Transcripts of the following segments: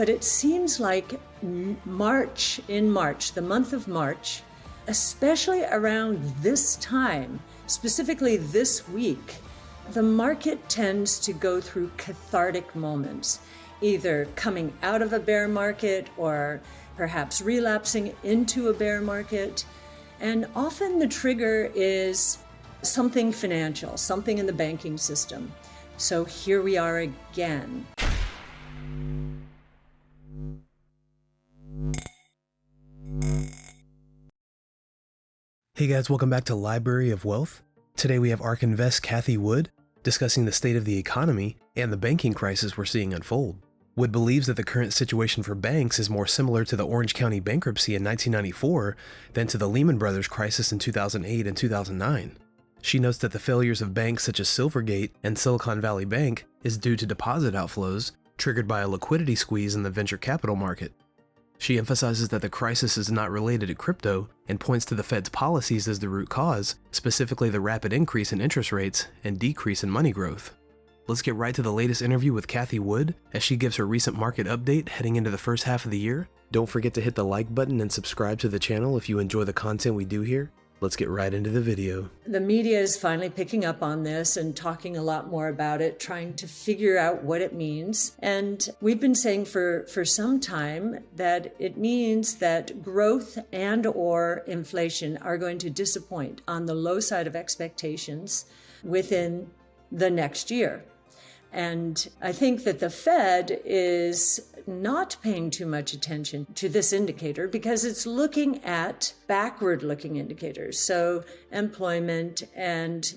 But it seems like in March, the month of March, especially around this time, specifically this week, the market tends to go through cathartic moments, either coming out of a bear market or perhaps relapsing into a bear market. And often the trigger is something financial, something in the banking system. So here we are again. Hey guys, welcome back to Library of Wealth. Today we have ARK Invest Cathie Wood discussing the state of the economy and the banking crisis we're seeing unfold. Wood believes that the current situation for banks is more similar to the Orange County bankruptcy in 1994 than to the Lehman Brothers crisis in 2008 and 2009. She notes that the failures of banks such as Silvergate and Silicon Valley Bank is due to deposit outflows triggered by a liquidity squeeze in the venture capital market. She emphasizes that the crisis is not related to crypto and points to the Fed's policies as the root cause, specifically the rapid increase in interest rates and decrease in money growth. Let's get right to the latest interview with Cathie Wood as she gives her recent market update heading into the first half of the year. Don't forget to hit the like button and subscribe to the channel if you enjoy the content we do here. Let's get right into the video. The media is finally picking up on this and talking a lot more about it, trying to figure out what it means. And we've been saying for some time that it means that growth and or inflation are going to disappoint on the low side of expectations within the next year. And I think that the Fed is not paying too much attention to this indicator because it's looking at backward-looking indicators, so employment and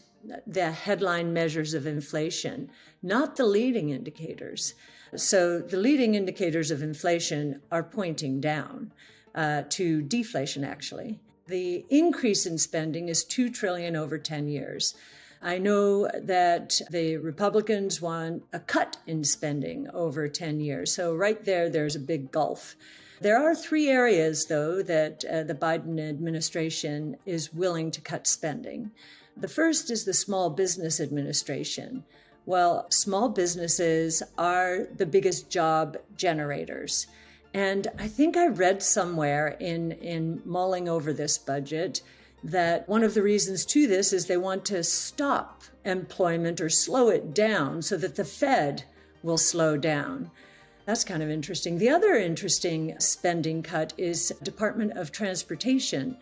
the headline measures of inflation, not the leading indicators. So the leading indicators of inflation are pointing down to deflation, actually. The increase in spending is $2 trillion over 10 years. I know that the Republicans want a cut in spending over 10 years. So right there's a big gulf. There are three areas, though, that the Biden administration is willing to cut spending. The first is the Small Business Administration. Well, small businesses are the biggest job generators. And I think I read somewhere in mulling over this budget that one of the reasons to this is they want to stop employment or slow it down so that the Fed will slow down. That's kind of interesting. The other interesting spending cut is Department of Transportation.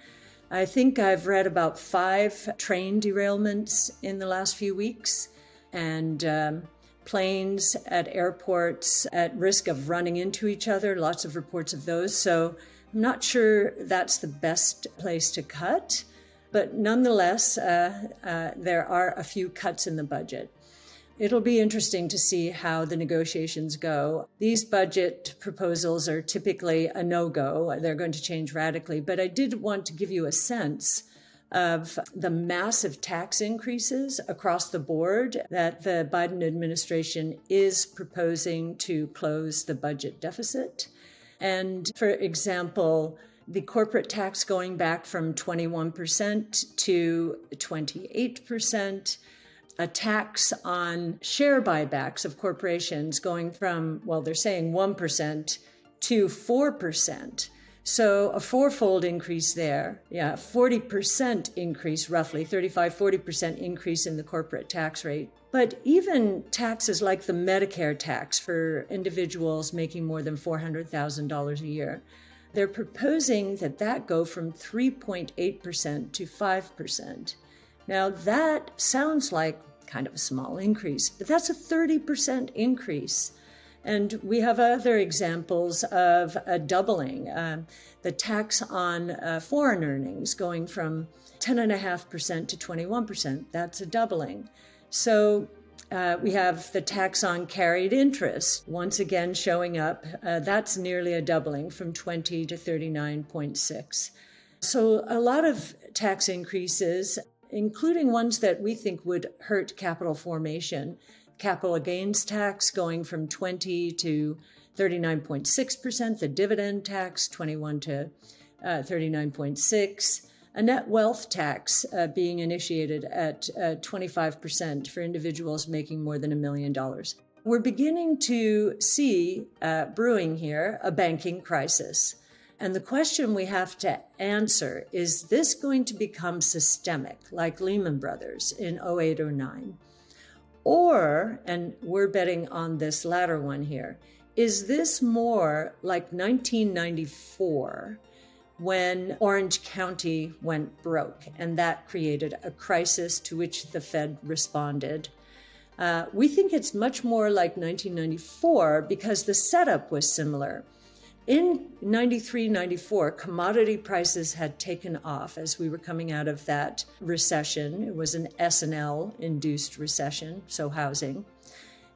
I think I've read about 5 train derailments in the last few weeks, and planes at airports at risk of running into each other, lots of reports of those. So I'm not sure that's the best place to cut, but nonetheless, there are a few cuts in the budget. It'll be interesting to see how the negotiations go. These budget proposals are typically a no-go. They're going to change radically, but I did want to give you a sense of the massive tax increases across the board that the Biden administration is proposing to close the budget deficit. And for example, the corporate tax going back from 21% to 28%, a tax on share buybacks of corporations going from, well, they're saying 1% to 4%. So a fourfold increase there. 40% increase, roughly 35-40% increase in the corporate tax rate. But even taxes like the Medicare tax for individuals making more than $400,000 a year, they're proposing that go from 3.8% to 5%. Now that sounds like kind of a small increase, but that's a 30% increase. And we have other examples of a doubling. The tax on foreign earnings going from 10.5% to 21%, that's a doubling. So we have the tax on carried interest, once again showing up. That's nearly a doubling from 20 to 39.6. So a lot of tax increases, including ones that we think would hurt capital formation. Capital gains tax going from 20 to 39.6%, the dividend tax 21 to 39.6%, a net wealth tax being initiated at 25% for individuals making more than $1 million. we're beginning to see brewing here a banking crisis. And the question we have to answer, is this going to become systemic like Lehman Brothers in 08 or 09? Or, and we're betting on this latter one here, is this more like 1994 when Orange County went broke and that created a crisis to which the Fed responded? We think it's much more like 1994 because the setup was similar. In 93, 94, commodity prices had taken off as we were coming out of that recession. It was an S&L induced recession, so housing.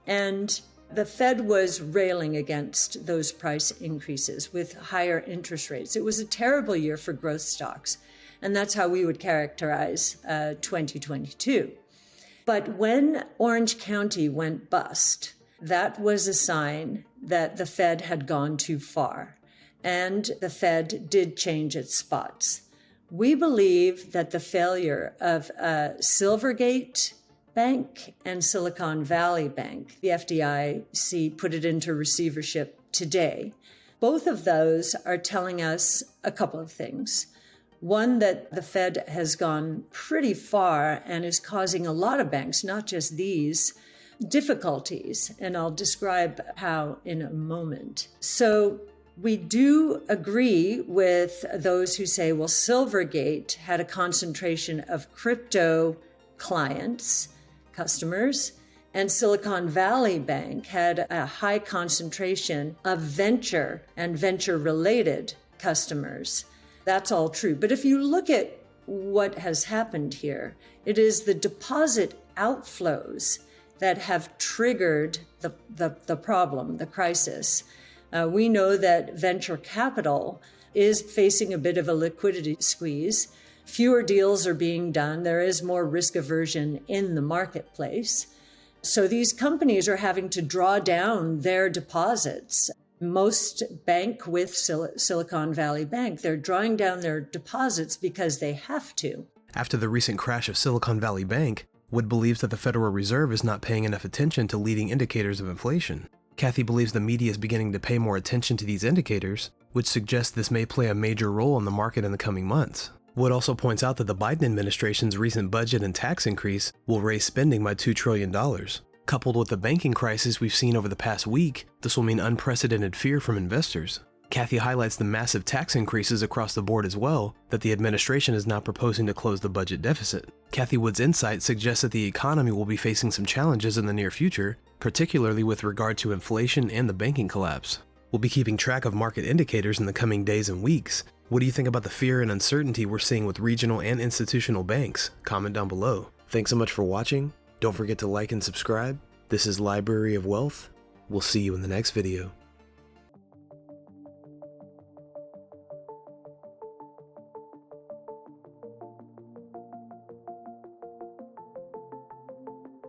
And the Fed was railing against those price increases with higher interest rates. It was a terrible year for growth stocks. And that's how we would characterize 2022. But when Orange County went bust, that was a sign that the Fed had gone too far, and the Fed did change its spots. We believe that the failure of Silvergate Bank and Silicon Valley Bank, the FDIC put it into receivership today, both of those are telling us a couple of things. One, that the Fed has gone pretty far and is causing a lot of banks, not just these, difficulties, and I'll describe how in a moment. So we do agree with those who say, well, Silvergate had a concentration of crypto customers, and Silicon Valley Bank had a high concentration of venture and venture-related customers. That's all true. But if you look at what has happened here, it is the deposit outflows that have triggered the problem, the crisis. We know that venture capital is facing a bit of a liquidity squeeze. Fewer deals are being done. There is more risk aversion in the marketplace. So these companies are having to draw down their deposits. Most bank with Silicon Valley Bank, they're drawing down their deposits because they have to. After the recent crash of Silicon Valley Bank, Wood believes that the Federal Reserve is not paying enough attention to leading indicators of inflation. Cathie believes the media is beginning to pay more attention to these indicators, which suggests this may play a major role in the market in the coming months. Wood also points out that the Biden administration's recent budget and tax increase will raise spending by $2 trillion. Coupled with the banking crisis we've seen over the past week, this will mean unprecedented fear from investors. Cathie highlights the massive tax increases across the board as well that the administration is now proposing to close the budget deficit. Cathie Wood's insight suggests that the economy will be facing some challenges in the near future, particularly with regard to inflation and the banking collapse. We'll be keeping track of market indicators in the coming days and weeks. What do you think about the fear and uncertainty we're seeing with regional and institutional banks? Comment down below. Thanks so much for watching. Don't forget to like and subscribe. This is Library of Wealth. We'll see you in the next video.